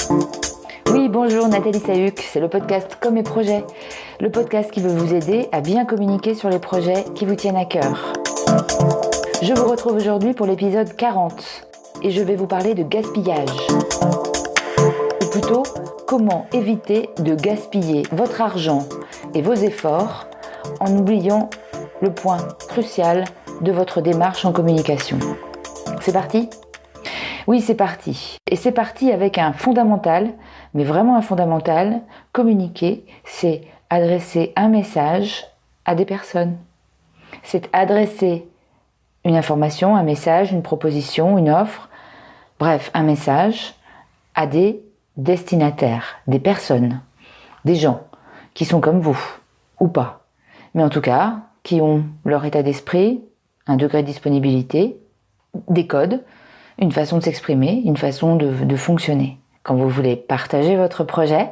Oui, bonjour, Nathalie Sayuc, c'est le podcast Comme mes projets, le podcast qui veut vous aider à bien communiquer sur les projets qui vous tiennent à cœur. Je vous retrouve aujourd'hui pour l'épisode 40 et je vais vous parler de gaspillage. Ou plutôt, comment éviter de gaspiller votre argent et vos efforts en oubliant le point crucial de votre démarche en communication. C'est parti ? Oui, c'est parti. Et c'est parti avec un fondamental, mais vraiment un fondamental. Communiquer, c'est adresser un message à des personnes. C'est adresser une information, un message, une proposition, une offre, bref, un message à des destinataires, des personnes, des gens qui sont comme vous, ou pas. Mais en tout cas, qui ont leur état d'esprit, un degré de disponibilité, des codes, une façon de s'exprimer, une façon de fonctionner. Quand vous voulez partager votre projet,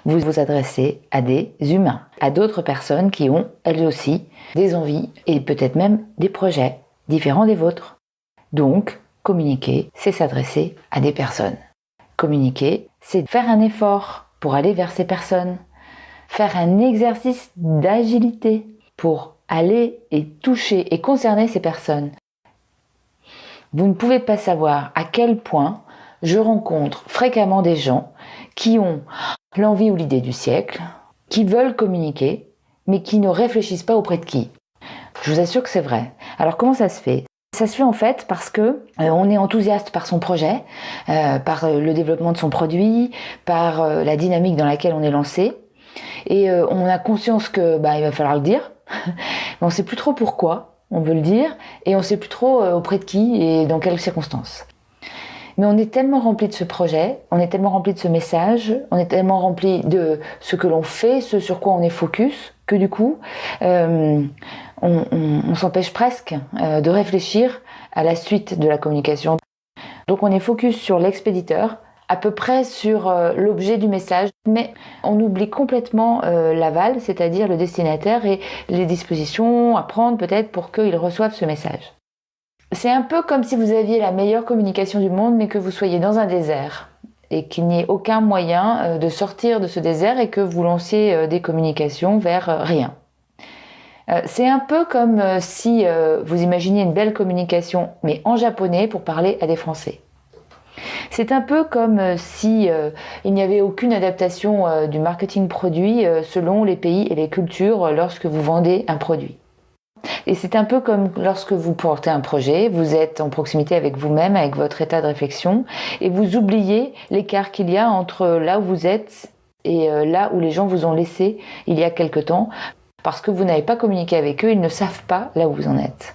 vous vous adressez à des humains, à d'autres personnes qui ont, elles aussi, des envies et peut-être même des projets différents des vôtres. Donc, communiquer, c'est s'adresser à des personnes. Communiquer, c'est faire un effort pour aller vers ces personnes, faire un exercice d'agilité pour aller et toucher et concerner ces personnes. Vous ne pouvez pas savoir à quel point je rencontre fréquemment des gens qui ont l'envie ou l'idée du siècle, qui veulent communiquer, mais qui ne réfléchissent pas auprès de qui. Je vous assure que c'est vrai. Alors comment ça se fait ? Ça se fait en fait parce que on est enthousiaste par son projet, par le développement de son produit, par la dynamique dans laquelle on est lancé, et on a conscience que il va falloir le dire, mais on ne sait plus trop pourquoi on veut le dire, et on ne sait plus trop auprès de qui et dans quelles circonstances. Mais on est tellement rempli de ce projet, on est tellement rempli de ce message, on est tellement rempli de ce que l'on fait, ce sur quoi on est focus, que du coup, on s'empêche presque de réfléchir à la suite de la communication. Donc on est focus sur l'expéditeur, à peu près sur l'objet du message, mais on oublie complètement l'aval, c'est-à-dire le destinataire et les dispositions à prendre peut-être pour qu'il reçoive ce message. C'est un peu comme si vous aviez la meilleure communication du monde, mais que vous soyez dans un désert et qu'il n'y ait aucun moyen de sortir de ce désert et que vous lanciez des communications vers rien. C'est un peu comme si vous imaginiez une belle communication, mais en japonais pour parler à des Français. C'est un peu comme si il n'y avait aucune adaptation du marketing produit selon les pays et les cultures lorsque vous vendez un produit. Et c'est un peu comme lorsque vous portez un projet, vous êtes en proximité avec vous-même, avec votre état de réflexion, et vous oubliez l'écart qu'il y a entre là où vous êtes et là où les gens vous ont laissé il y a quelque temps, parce que vous n'avez pas communiqué avec eux, ils ne savent pas là où vous en êtes.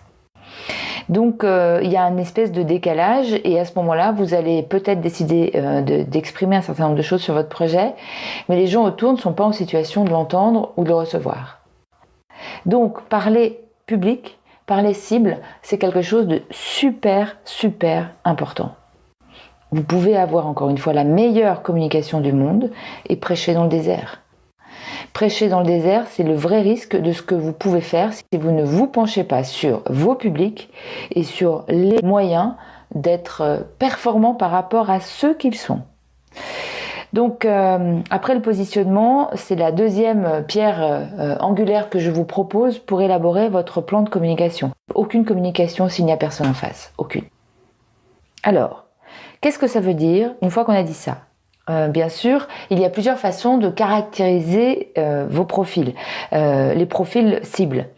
Donc il y a une espèce de décalage, et à ce moment-là, vous allez peut-être décider d'exprimer un certain nombre de choses sur votre projet, mais les gens autour ne sont pas en situation de l'entendre ou de le recevoir. Donc parler public, parler cible, c'est quelque chose de super important. Vous pouvez avoir encore une fois la meilleure communication du monde et prêcher dans le désert. Prêcher dans le désert, c'est le vrai risque de ce que vous pouvez faire si vous ne vous penchez pas sur vos publics et sur les moyens d'être performants par rapport à ceux qu'ils sont. Donc après le positionnement, c'est la deuxième pierre angulaire que je vous propose pour élaborer votre plan de communication. Aucune communication s'il n'y a personne en face, aucune. Alors, qu'est-ce que ça veut dire une fois qu'on a dit ça ? Bien sûr, il y a plusieurs façons de caractériser vos profils, les profils cibles.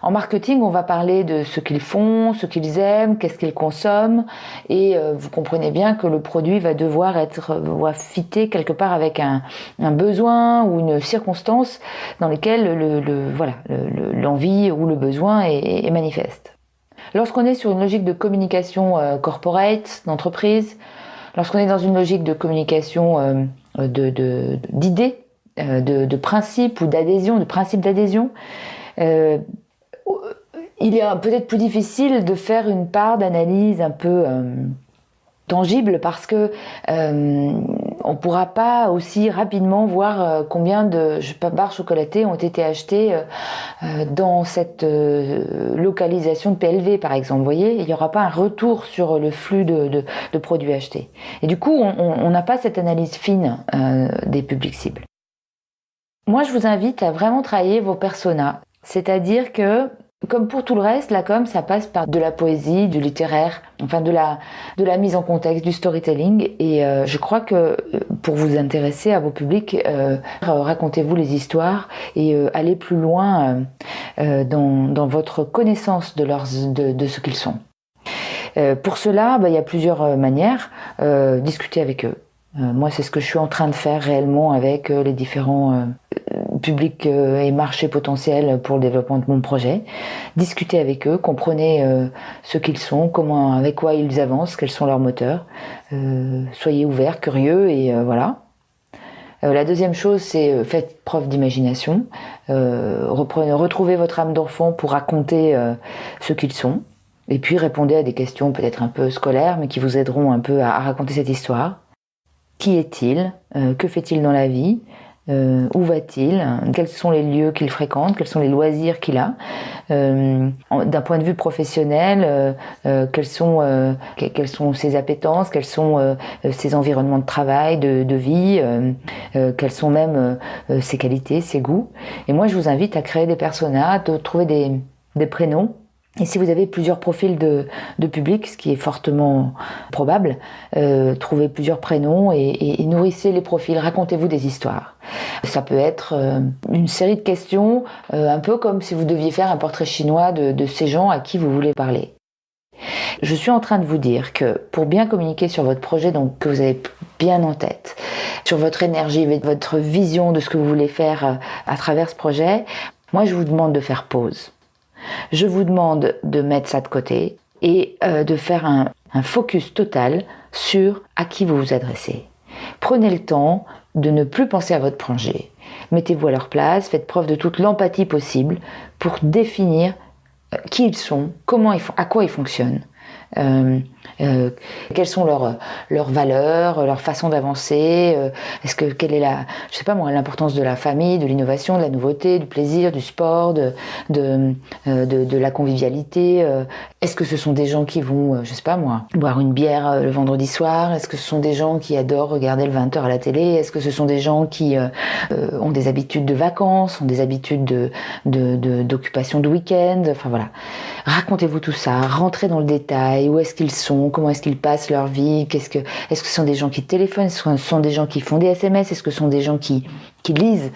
En marketing, on va parler de ce qu'ils font, ce qu'ils aiment, qu'est-ce qu'ils consomment, et vous comprenez bien que le produit va devoir fitter quelque part avec un besoin ou une circonstance dans lesquelles l'envie ou le besoin est manifeste. Lorsqu'on est sur une logique de communication corporate, d'entreprise, lorsqu'on est dans une logique de communication d'idées, de principes ou d'adhésion, de principes d'adhésion, il est peut-être plus difficile de faire une part d'analyse un peu tangible parce que on ne pourra pas aussi rapidement voir combien de barres chocolatées ont été achetées dans cette localisation de PLV, par exemple. Vous voyez, il n'y aura pas un retour sur le flux de produits achetés. Et du coup, on n'a pas cette analyse fine des publics cibles. Moi, je vous invite à vraiment travailler vos personas. C'est-à-dire que, comme pour tout le reste, la com, ça passe par de la poésie, du littéraire, enfin de la mise en contexte, du storytelling. Et je crois que pour vous intéresser à vos publics, racontez-vous les histoires et allez plus loin dans votre connaissance de ce qu'ils sont. Pour cela, il y a plusieurs manières. Discuter avec eux. Moi, c'est ce que je suis en train de faire réellement avec les différents publics et marchés potentiels pour le développement de mon projet. Discutez avec eux, comprenez ce qu'ils sont, avec quoi ils avancent, quels sont leurs moteurs. Soyez ouverts, curieux et voilà. La deuxième chose, c'est faites preuve d'imagination. Retrouvez votre âme d'enfant pour raconter ce qu'ils sont. Et puis répondez à des questions peut-être un peu scolaires, mais qui vous aideront un peu à raconter cette histoire. Qui est-il ? Que fait-il dans la vie ? Où va-t-il ? Quels sont les lieux qu'il fréquente ? Quels sont les loisirs qu'il a ? D'un point de vue professionnel, quelles sont ses appétences ? Quels sont ses environnements de travail, de vie ? Quelles sont même ses qualités, ses goûts ? Et moi, je vous invite à créer des personas, de trouver des prénoms. Et si vous avez plusieurs profils de public, ce qui est fortement probable, trouvez plusieurs prénoms et nourrissez les profils, racontez-vous des histoires. Ça peut être une série de questions, un peu comme si vous deviez faire un portrait chinois de ces gens à qui vous voulez parler. Je suis en train de vous dire que pour bien communiquer sur votre projet, donc que vous avez bien en tête, sur votre énergie, votre vision de ce que vous voulez faire à travers ce projet, moi je vous demande de faire pause. Je vous demande de mettre ça de côté et de faire un focus total sur à qui vous vous adressez. Prenez le temps de ne plus penser à votre projet. Mettez-vous à leur place, faites preuve de toute l'empathie possible pour définir qui ils sont, à quoi ils fonctionnent. Quelles sont leurs valeurs, leur façon d'avancer, quelle est l'importance de la famille, de l'innovation, de la nouveauté, du plaisir, du sport, de la convivialité. Est-ce que ce sont des gens qui vont, boire une bière le vendredi soir? Est-ce que ce sont des gens qui adorent regarder le 20h à la télé? Est-ce que ce sont des gens qui ont des habitudes de vacances, ont des habitudes d'occupation de week-end? Enfin voilà. Racontez-vous tout ça, rentrez dans le détail, où est-ce qu'ils sont, comment est-ce qu'ils passent leur vie, est-ce que ce sont des gens qui téléphonent, est-ce que ce sont des gens qui font des SMS, est-ce que ce sont des gens qui lisent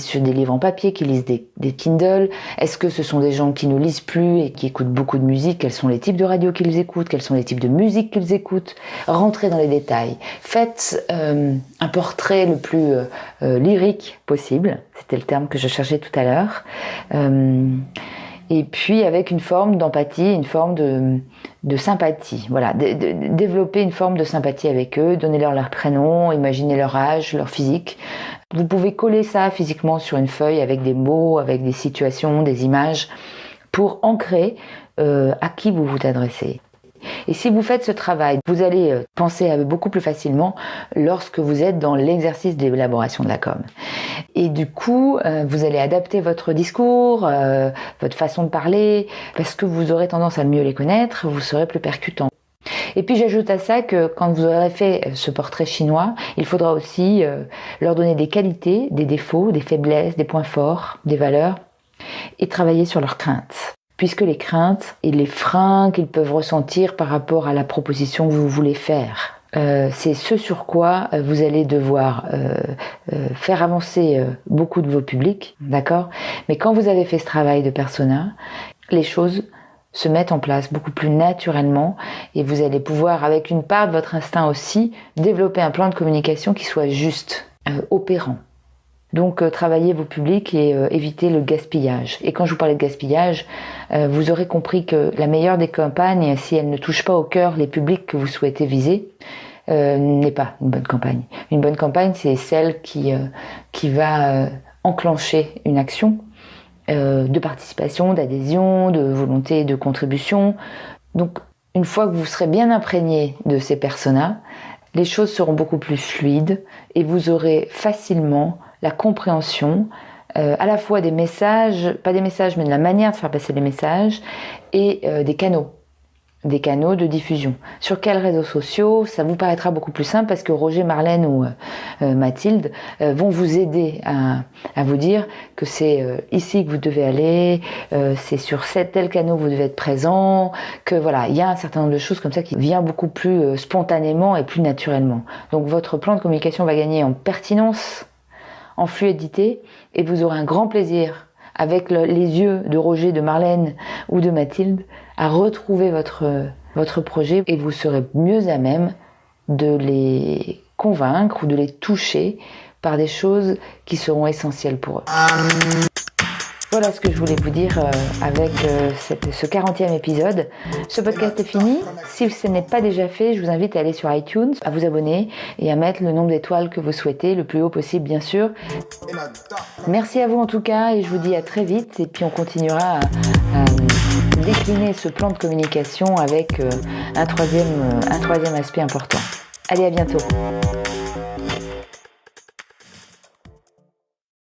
sur des livres en papier, qui lisent des Kindle, est-ce que ce sont des gens qui ne lisent plus et qui écoutent beaucoup de musique, quels sont les types de radio qu'ils écoutent, quels sont les types de musique qu'ils écoutent, rentrez dans les détails, faites un portrait le plus lyrique possible, c'était le terme que je cherchais tout à l'heure, et puis avec une forme d'empathie, une forme de sympathie. Voilà, développer une forme de sympathie avec eux, donnez-leur leur prénom, imaginez leur âge, leur physique. Vous pouvez coller ça physiquement sur une feuille avec des mots, avec des situations, des images, pour ancrer à qui vous vous adressez. Et si vous faites ce travail, vous allez penser beaucoup plus facilement lorsque vous êtes dans l'exercice d'élaboration de la com. Et du coup, vous allez adapter votre discours, votre façon de parler, parce que vous aurez tendance à mieux les connaître, vous serez plus percutant. Et puis j'ajoute à ça que quand vous aurez fait ce portrait chinois, il faudra aussi leur donner des qualités, des défauts, des faiblesses, des points forts, des valeurs, et travailler sur leurs craintes. Puisque les craintes et les freins qu'ils peuvent ressentir par rapport à la proposition que vous voulez faire, c'est ce sur quoi vous allez devoir faire avancer beaucoup de vos publics, d'accord ? Mais quand vous avez fait ce travail de persona, les choses se mettent en place beaucoup plus naturellement et vous allez pouvoir, avec une part de votre instinct aussi, développer un plan de communication qui soit juste, opérant. Donc travaillez vos publics et évitez le gaspillage. Et quand je vous parlais de gaspillage, vous aurez compris que la meilleure des campagnes, si elle ne touche pas au cœur les publics que vous souhaitez viser, n'est pas une bonne campagne. Une bonne campagne, c'est celle qui va enclencher une action de participation, d'adhésion, de volonté de contribution. Donc une fois que vous serez bien imprégné de ces personas, les choses seront beaucoup plus fluides et vous aurez facilement la compréhension à la fois des messages, pas des messages, mais de la manière de faire passer les messages et des canaux de diffusion. Sur quels réseaux sociaux, ça vous paraîtra beaucoup plus simple parce que Roger, Marlène ou Mathilde vont vous aider à vous dire que c'est ici que vous devez aller, c'est sur tel canal que vous devez être présent, que voilà, il y a un certain nombre de choses comme ça qui vient beaucoup plus spontanément et plus naturellement. Donc votre plan de communication va gagner en pertinence, en fluidité, et vous aurez un grand plaisir avec les yeux de Roger, de Marlène ou de Mathilde à retrouver votre projet, et vous serez mieux à même de les convaincre ou de les toucher par des choses qui seront essentielles pour eux. Voilà ce que je voulais vous dire avec ce 40e épisode. Ce podcast est fini. Si ce n'est pas déjà fait, je vous invite à aller sur iTunes, à vous abonner et à mettre le nombre d'étoiles que vous souhaitez, le plus haut possible bien sûr. Merci à vous en tout cas et je vous dis à très vite. Et puis on continuera à décliner ce plan de communication avec un troisième aspect important. Allez, à bientôt.